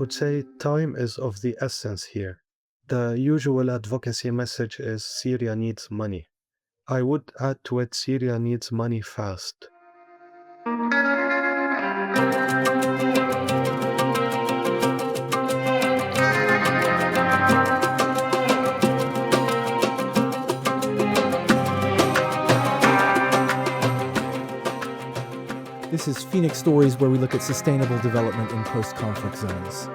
would say time is of the essence here. The usual advocacy message is Syria needs money. I would add to it Syria needs money fast. This is Phoenix Stories, where we look at sustainable development in post-conflict zones.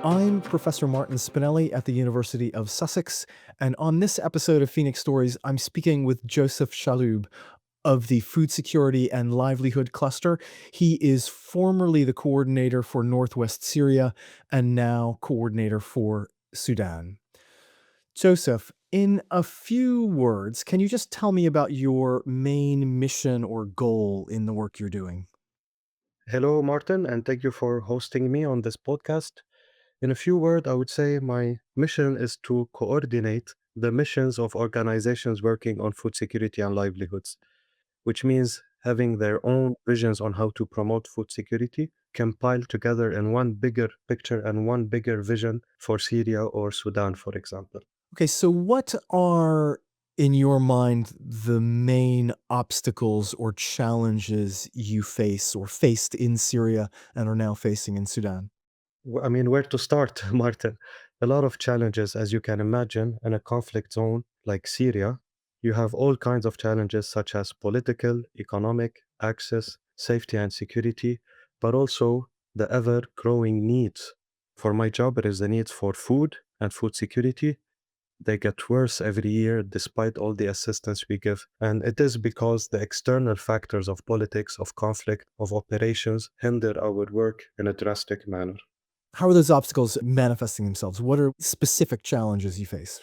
I'm Professor Martin Spinelli at the University of Sussex, and on this episode of Phoenix Stories, I'm speaking with Joseph Chalhoub of the Food Security and Livelihood Cluster. He is formerly the coordinator for Northwest Syria and now coordinator for Sudan. Joseph, in a few words, can you just tell me about your main mission or goal in the work you're doing? Hello, Martin, and thank you for hosting me on this podcast. In a few words, I would say my mission is to coordinate the missions of organizations working on food security and livelihoods, which means having their own visions on how to promote food security compiled together in one bigger picture and one bigger vision for Syria or Sudan, for example. Okay, so what are, in your mind, the main obstacles or challenges you face or faced in Syria and are now facing in Sudan? Where to start, Martin? A lot of challenges, as you can imagine, in a conflict zone like Syria. You have all kinds of challenges, such as political, economic, access, safety, and security, but also the ever growing needs. For my job, it is the needs for food and food security. They get worse every year despite all the assistance we give. And it is because the external factors of politics, of conflict, of operations hinder our work in a drastic manner. How are those obstacles manifesting themselves? What are specific challenges you face?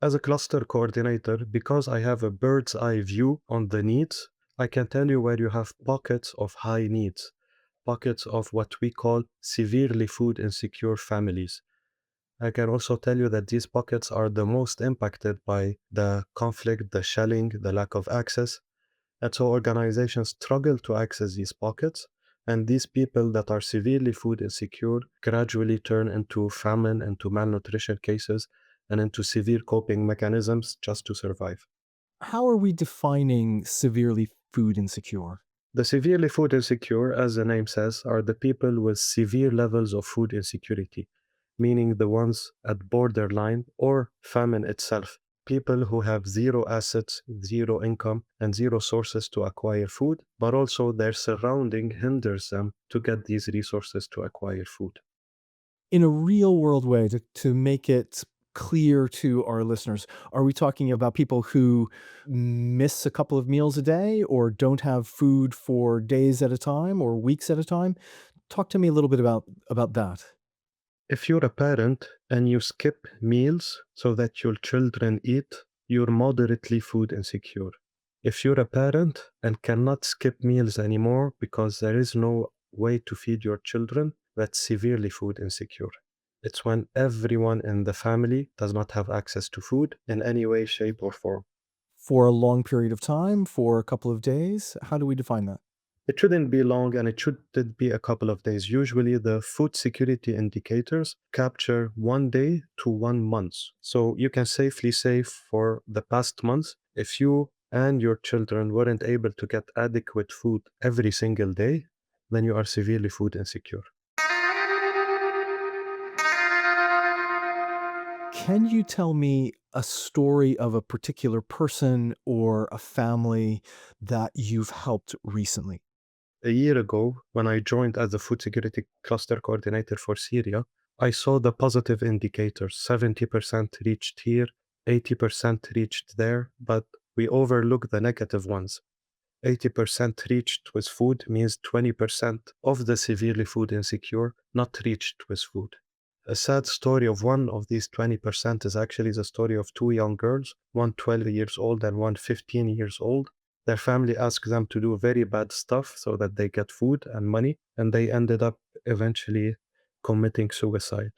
As a cluster coordinator, because I have a bird's eye view on the needs, I can tell you where you have pockets of high needs, pockets of what we call severely food insecure families. I can also tell you that these pockets are the most impacted by the conflict, the shelling, the lack of access. And so organizations struggle to access these pockets. And these people that are severely food insecure gradually turn into famine, into malnutrition cases, and into severe coping mechanisms just to survive. How are we defining severely food insecure? The severely food insecure, as the name says, are the people with severe levels of food insecurity, meaning the ones at borderline or famine itself. People who have zero assets, zero income, and zero sources to acquire food, but also their surrounding hinders them to get these resources to acquire food. In a real world way, to make it clear to our listeners, are we talking about people who miss a couple of meals a day or don't have food for days at a time or weeks at a time? Talk to me a little bit about that. If you're a parent and you skip meals so that your children eat, you're moderately food insecure. If you're a parent and cannot skip meals anymore because there is no way to feed your children, that's severely food insecure. It's when everyone in the family does not have access to food in any way, shape, or form. For a long period of time, for a couple of days? How do we define that? It shouldn't be long and it shouldn't be a couple of days. Usually, the food security indicators capture 1 day to 1 month. So you can safely say for the past month, if you and your children weren't able to get adequate food every single day, then you are severely food insecure. Can you tell me a story of a particular person or a family that you've helped recently? A year ago, when I joined as the Food Security Cluster Coordinator for Syria, I saw the positive indicators. 70% reached here, 80% reached there, but we overlook the negative ones. 80% reached with food means 20% of the severely food insecure not reached with food. A sad story of one of these 20% is actually the story of two young girls, one 12 years old and one 15 years old. Their family asked them to do very bad stuff so that they get food and money, and they ended up eventually committing suicide.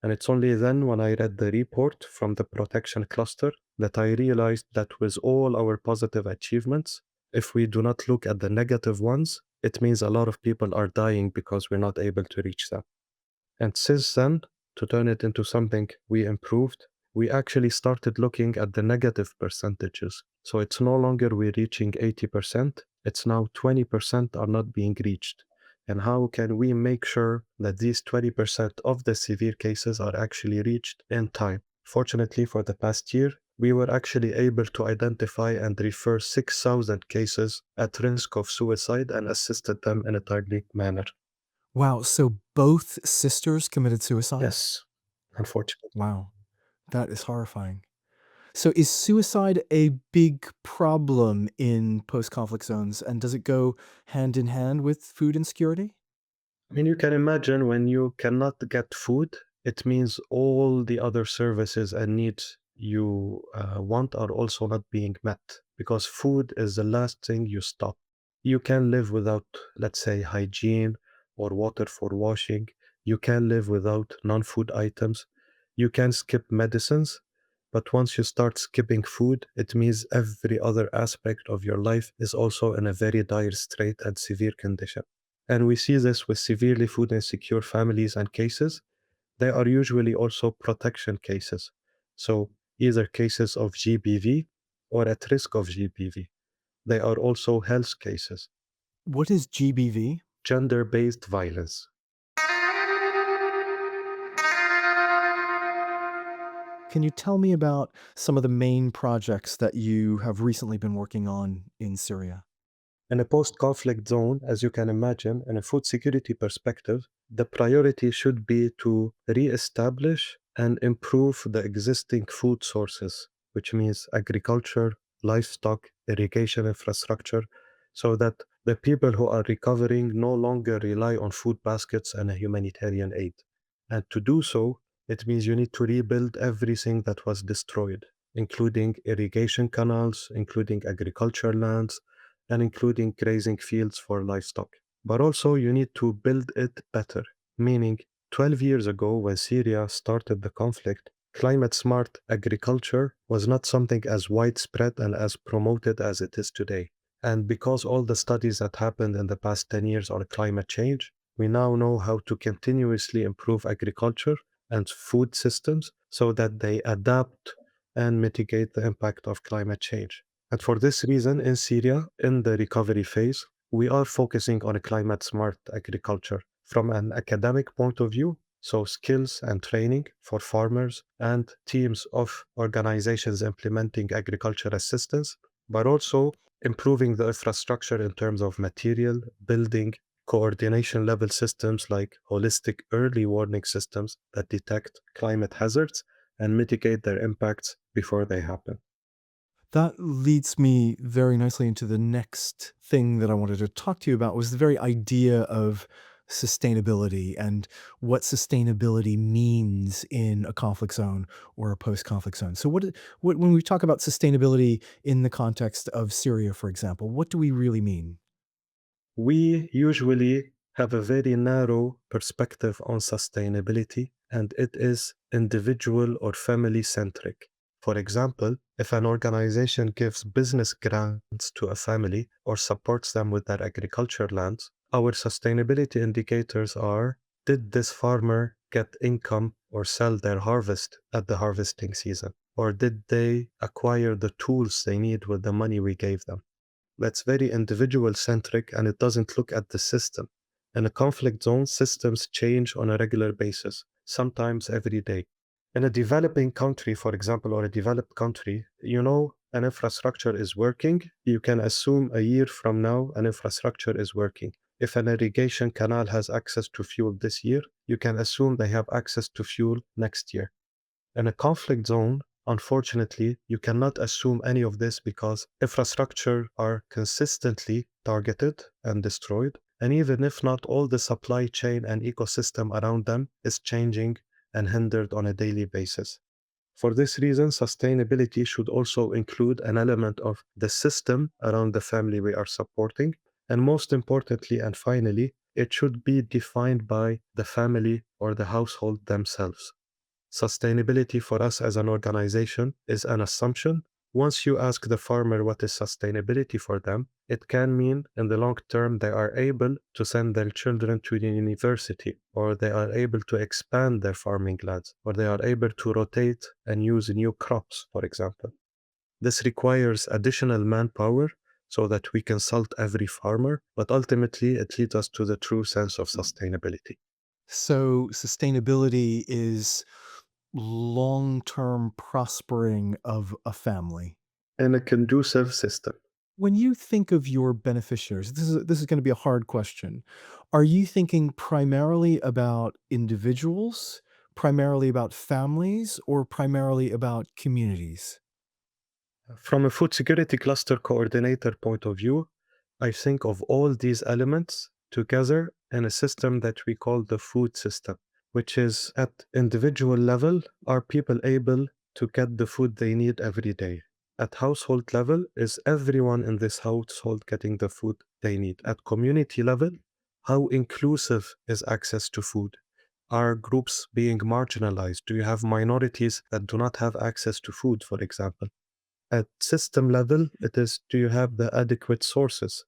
And it's only then, when I read the report from the protection cluster, that I realized that with all our positive achievements, if we do not look at the negative ones, it means a lot of people are dying because we're not able to reach them. And since then, to turn it into something we improved, we actually started looking at the negative percentages. So it's no longer we're reaching 80%, it's now 20% are not being reached. And how can we make sure that these 20% of the severe cases are actually reached in time? Fortunately, for the past year, we were actually able to identify and refer 6,000 cases at risk of suicide and assisted them in a timely manner. Wow, so both sisters committed suicide? Yes, unfortunately. Wow, that is horrifying. So is suicide a big problem in post-conflict zones, and does it go hand in hand with food insecurity? I mean, you can imagine when you cannot get food, it means all the other services and needs you want are also not being met because food is the last thing you stop. You can live without, let's say, hygiene or water for washing. You can live without non food items. You can skip medicines. But once you start skipping food, it means every other aspect of your life is also in a very dire strait and severe condition. And we see this with severely food insecure families and cases. They are usually also protection cases. So, either cases of GBV or at risk of GBV. They are also health cases, What is GBV? gender based violence. Can you tell me about some of the main projects that you have recently been working on in Syria? In a post conflict zone, as you can imagine, in a food security perspective, the priority should be to re establish and improve the existing food sources, which means agriculture, livestock, irrigation infrastructure, so that the people who are recovering no longer rely on food baskets and a humanitarian aid. And to do so, it means you need to rebuild everything that was destroyed, including irrigation canals, including agriculture lands, and including grazing fields for livestock. But also, you need to build it better, meaning 12 years ago, when Syria started the conflict, climate smart agriculture was not something as widespread and as promoted as it is today. And because all the studies that happened in the past 10 years on climate change, we now know how to continuously improve agriculture and food systems so that they adapt and mitigate the impact of climate change. And for this reason, in Syria, in the recovery phase, we are focusing on a climate smart agriculture from an academic point of view. So, skills and training for farmers and teams of organizations implementing agriculture assistance, but also improving the infrastructure in terms of material, building, coordination level systems like holistic early warning systems that detect climate hazards and mitigate their impacts before they happen. That leads me very nicely into the next thing that I wanted to talk to you about was the very idea of sustainability and what sustainability means in a conflict zone or a post-conflict zone. So what when we talk about sustainability in the context of Syria, for example, what do we really mean? We usually have a very narrow perspective on sustainability, and it is individual or family centric. For example, if an organization gives business grants to a family or supports them with their agriculture lands, our sustainability indicators are: did this farmer get income or sell their harvest at the harvesting season? Or did they acquire the tools they need with the money we gave them? That's very individual centric and it doesn't look at the system. In a conflict zone, systems change on a regular basis, sometimes every day. In a developing country, for example, or a developed country, an infrastructure is working. You can assume a year from now, an infrastructure is working. If an irrigation canal has access to fuel this year, you can assume they have access to fuel next year. In a conflict zone, unfortunately, you cannot assume any of this because infrastructure are consistently targeted and destroyed. And even if not, all the supply chain and ecosystem around them is changing and hindered on a daily basis. For this reason, sustainability should also include an element of the system around the family we are supporting. And most importantly and finally, it should be defined by the family or the household themselves. Sustainability for us as an organization is an assumption, Once you ask the farmer what is sustainability for them, it can mean in the long term they are able to send their children to the university, or they are able to expand their farming lands, or they are able to rotate and use new crops, for example. This requires additional manpower so that we consult every farmer, but ultimately it leads us to the true sense of sustainability. So sustainability is long-term prospering of a family. In a conducive system. When you think of your beneficiaries, this is gonna be a hard question. Are you thinking primarily about individuals, primarily about families, or primarily about communities? From a food security cluster coordinator point of view, I think of all these elements together in a system that we call the food system, which is at individual level, are people able to get the food they need every day? At household level, is everyone in this household getting the food they need? At community level, how inclusive is access to food? Are groups being marginalized? Do you have minorities that do not have access to food, for example? At system level, it is, do you have the adequate sources?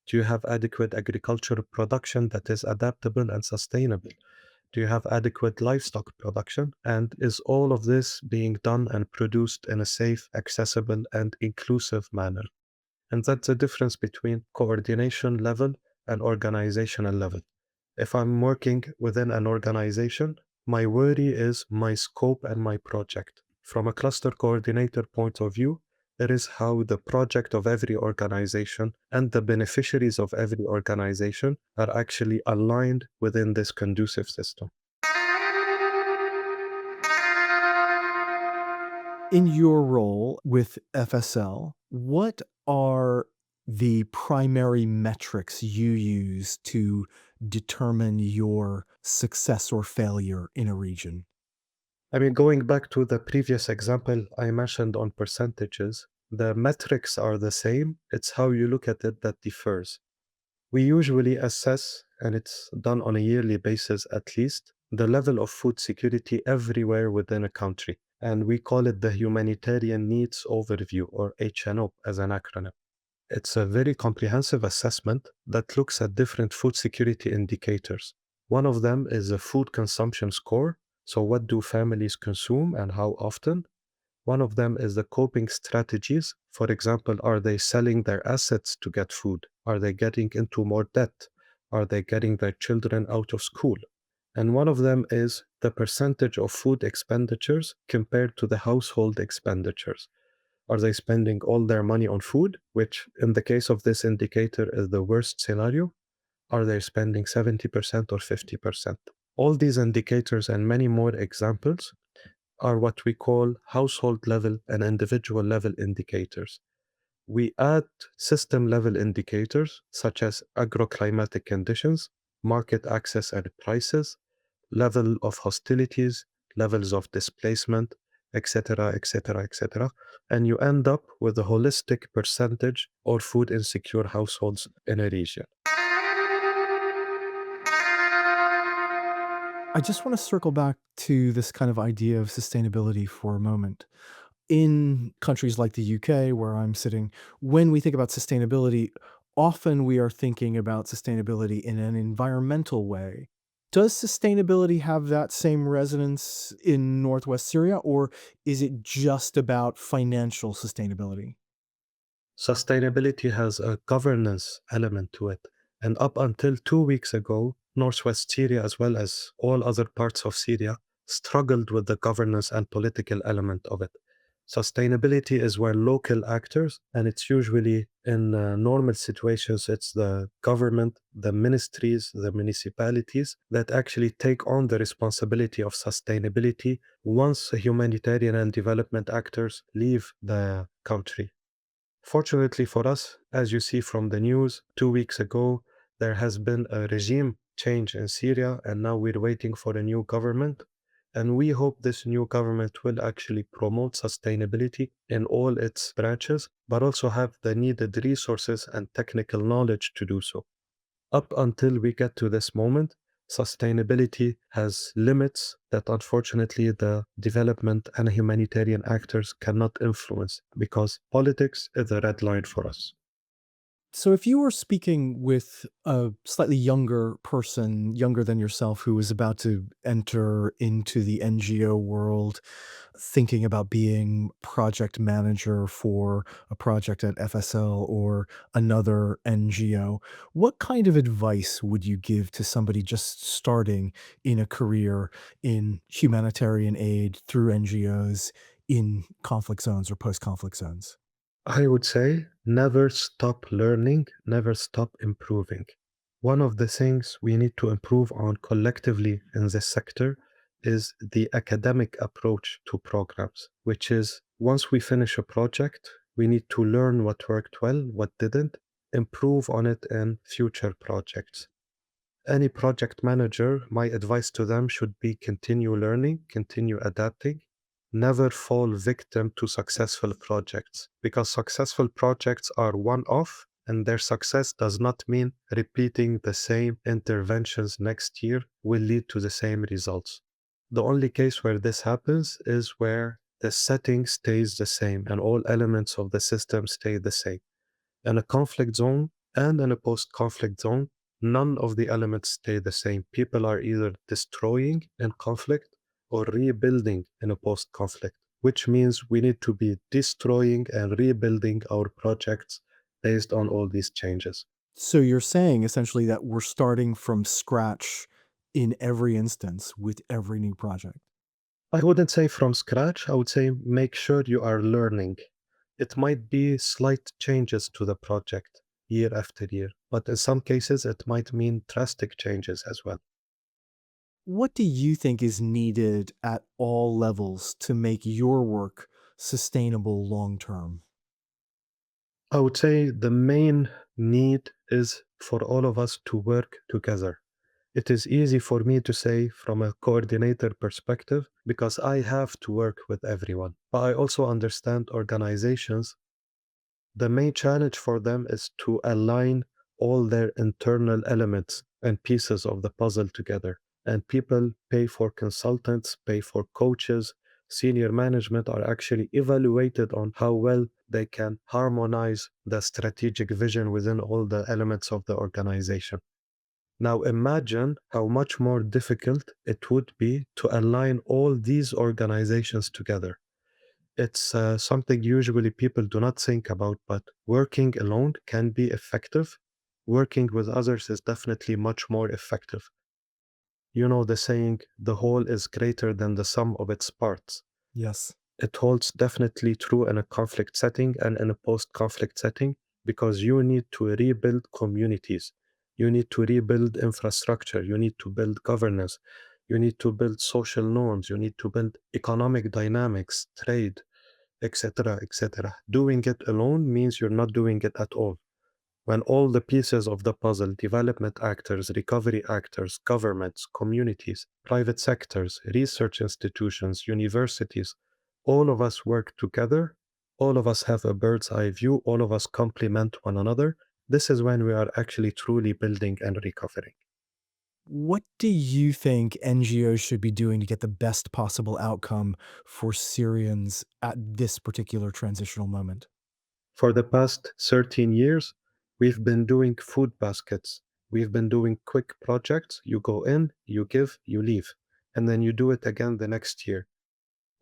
Do you have adequate agricultural production that is adaptable and sustainable? Do you have adequate livestock production? And is all of this being done and produced in a safe, accessible, and inclusive manner? And that's the difference between coordination level and organizational level. If I'm working within an organization, my worry is my scope and my project. From a cluster coordinator point of view, it is how the project of every organization and the beneficiaries of every organization are actually aligned within this conducive system. In your role with FSL, what are the primary metrics you use to determine your success or failure in a region? I mean, going back to the previous example I mentioned on percentages, the metrics are the same. It's how you look at it that differs. We usually assess, and it's done on a yearly basis at least, the level of food security everywhere within a country. And we call it the Humanitarian Needs Overview, or HNO as an acronym. It's a very comprehensive assessment that looks at different food security indicators. One of them is a food consumption score. So, what do families consume and how often? One of them is the coping strategies. For example, are they selling their assets to get food? Are they getting into more debt? Are they getting their children out of school? And one of them is the percentage of food expenditures compared to the household expenditures. Are they spending all their money on food, which in the case of this indicator is the worst scenario? Are they spending 70% or 50%? All these indicators and many more examples are what we call household level and individual level indicators. We add system level indicators such as agroclimatic conditions, market access and prices, level of hostilities, levels of displacement, etc., etc., etc. And you end up with a holistic percentage of food insecure households in a region. I just want to circle back to this kind of idea of sustainability for a moment. In countries like the UK, where I'm sitting, when we think about sustainability, often we are thinking about sustainability in an environmental way. Does sustainability have that same resonance in Northwest Syria, or is it just about financial sustainability? Sustainability has a governance element to it. And up until 2 weeks ago, Northwest Syria, as well as all other parts of Syria, struggled with the governance and political element of it. Sustainability is where local actors, and it's usually in normal situations, it's the government, the ministries, the municipalities that actually take on the responsibility of sustainability once humanitarian and development actors leave the country. Fortunately for us, as you see from the news, 2 weeks ago, there has been a regime change in Syria, and now we're waiting for a new government. And we hope this new government will actually promote sustainability in all its branches, but also have the needed resources and technical knowledge to do so. Up until we get to this moment, Sustainability has limits that unfortunately the development and humanitarian actors cannot influence because politics is a red line for us. So if you were speaking with a slightly younger person, younger than yourself, who was about to enter into the NGO world, thinking about being project manager for a project at FSL or another NGO, what kind of advice would you give to somebody just starting in a career in humanitarian aid through NGOs in conflict zones or post-conflict zones? I would say never stop learning, never stop improving. One of the things we need to improve on collectively in this sector is the academic approach to programs, which is once we finish a project, we need to learn what worked well, what didn't, improve on it in future projects. Any project manager, my advice to them should be continue learning, continue adapting, never fall victim to successful projects because successful projects are one off and their success does not mean repeating the same interventions next year will lead to the same results. The only case where this happens is where the setting stays the same and all elements of the system stay the same. In a conflict zone and in a post conflict zone, none of the elements stay the same. People are either destroying in conflict or rebuilding in a post conflict, which means we need to be destroying and rebuilding our projects based on all these changes. So you're saying essentially that we're starting from scratch in every instance with every new project. I wouldn't say from scratch, I would say make sure you are learning. It might be slight changes to the project year after year, but in some cases, it might mean drastic changes as well. What do you think is needed at all levels to make your work sustainable long term? I would say the main need is for all of us to work together. It is easy for me to say from a coordinator perspective because I have to work with everyone. But I also understand organizations. The main challenge for them is to align all their internal elements and pieces of the puzzle together. And people pay for consultants, pay for coaches. Senior management are actually evaluated on how well they can harmonize the strategic vision within all the elements of the organization. Now imagine how much more difficult it would be to align all these organizations together. It's something usually people do not think about, but working alone can be effective. Working with others is definitely much more effective. You know the saying, the whole is greater than the sum of its parts. Yes. It holds definitely true in a conflict setting and in a post conflict setting because you need to rebuild communities. You need to rebuild infrastructure. You need to build governance. You need to build social norms. You need to build economic dynamics, trade, etc., etc. Doing it alone means you're not doing it at all. When all the pieces of the puzzle, development actors, recovery actors, governments, communities, private sectors, research institutions, universities, all of us work together, all of us have a bird's eye view, all of us complement one another, this is when we are actually truly building and recovering. What do you think NGOs should be doing to get the best possible outcome for Syrians at this particular transitional moment? For the past 13 years, we've been doing food baskets. We've been doing quick projects. You go in, you give, you leave, and then you do it again the next year.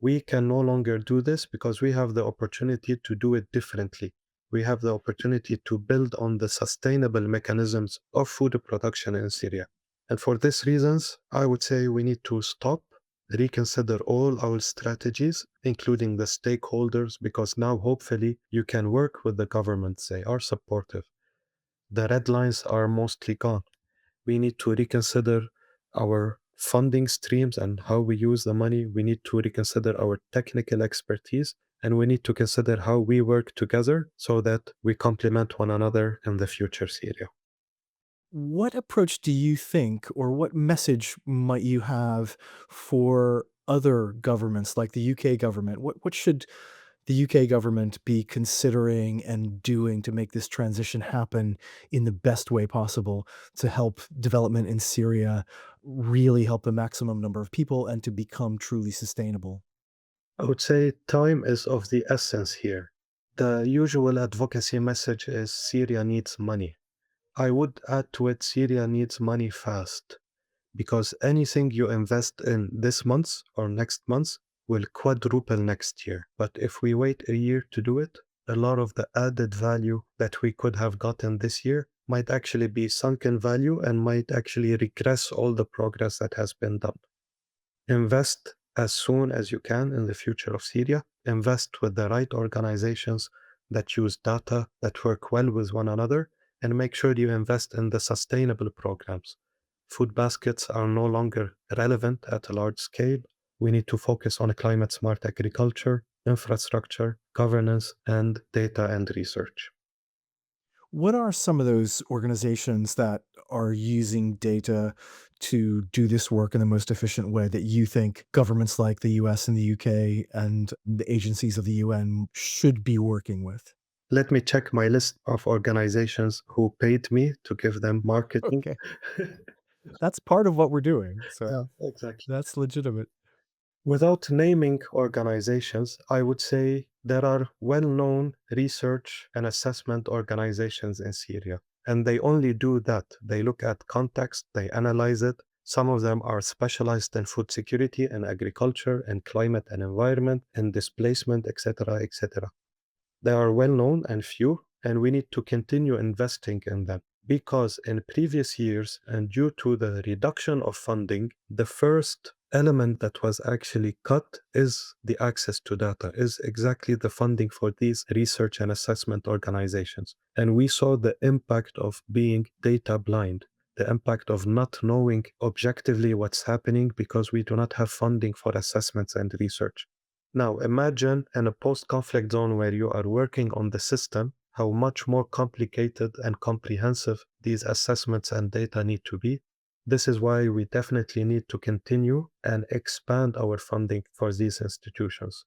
We can no longer do this because we have the opportunity to do it differently. We have the opportunity to build on the sustainable mechanisms of food production in Syria. And for these reasons, I would say we need to stop, reconsider all our strategies, including the stakeholders, because now hopefully you can work with the governments. They are supportive. The red lines are mostly gone. We need to reconsider our funding streams and how we use the money. We need to reconsider our technical expertise. And we need to consider how we work together so that we complement one another in the future Syria. What approach do you think, or what message might you have for other governments like the UK government? What should the UK government be considering and doing to make this transition happen in the best way possible to help development in Syria really help the maximum number of people and to become truly sustainable? I would say time is of the essence here. The usual advocacy message is Syria needs money. I would add to it Syria needs money fast, because anything you invest in this month or next month will quadruple next year. But if we wait a year to do it, a lot of the added value that we could have gotten this year might actually be sunken value and might actually regress all the progress that has been done. Invest as soon as you can in the future of Syria. Invest with the right organizations that use data, that work well with one another, and make sure you invest in the sustainable programs. Food baskets are no longer relevant at a large scale. We need to focus on climate smart agriculture, infrastructure, governance, and data and research. What are some of those organizations that are using data to do this work in the most efficient way that you think governments like the US and the UK and the agencies of the UN should be working with? Let me check my list of organizations who paid me to give them marketing. Okay. That's part of what we're doing. So Yeah, exactly. that's legitimate. Without naming organizations, I would say there are well known research and assessment organizations in Syria, and they only do that. They look at context, they analyze it. Some of them are specialized in food security and agriculture and climate and environment and displacement, etc., etc. They are well known and few, and we need to continue investing in them because in previous years, and due to the reduction of funding, the first element that was actually cut is the access to data, is exactly the funding for these research and assessment organizations. And we saw the impact of being data blind, the impact of not knowing objectively what's happening because we do not have funding for assessments and research. Now, imagine in a post conflict zone where you are working on the system, how much more complicated and comprehensive these assessments and data need to be. This is why we definitely need to continue and expand our funding for these institutions.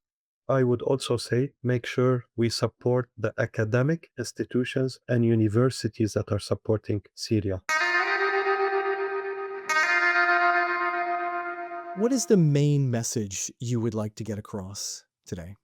I would also say make sure we support the academic institutions and universities that are supporting Syria. What is the main message you would like to get across today?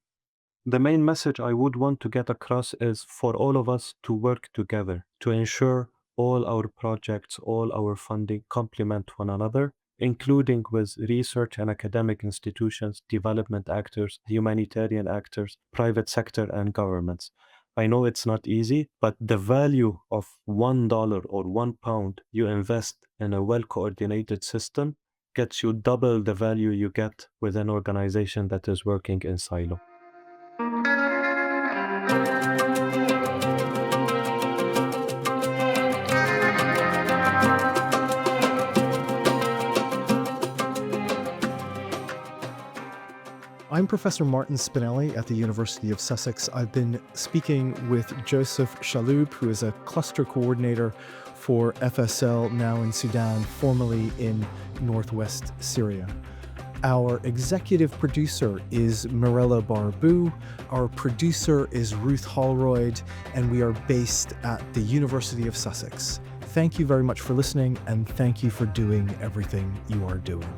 The main message I would want to get across is for all of us to work together to ensure all our projects, all our funding complement one another, including with research and academic institutions, development actors, humanitarian actors, private sector, and governments. I know it's not easy, but the value of $1 or £1 you invest in a well coordinated system gets you double the value you get with an organization that is working in silo. I'm Professor Martin Spinelli at the University of Sussex. I've been speaking with Joseph Chalhoub, who is a cluster coordinator for FSL, now in Sudan, formerly in northwest Syria. Our executive producer is Mirella Barbu. Our producer is Ruth Holroyd, and we are based at the University of Sussex. Thank you very much for listening, and thank you for doing everything you are doing.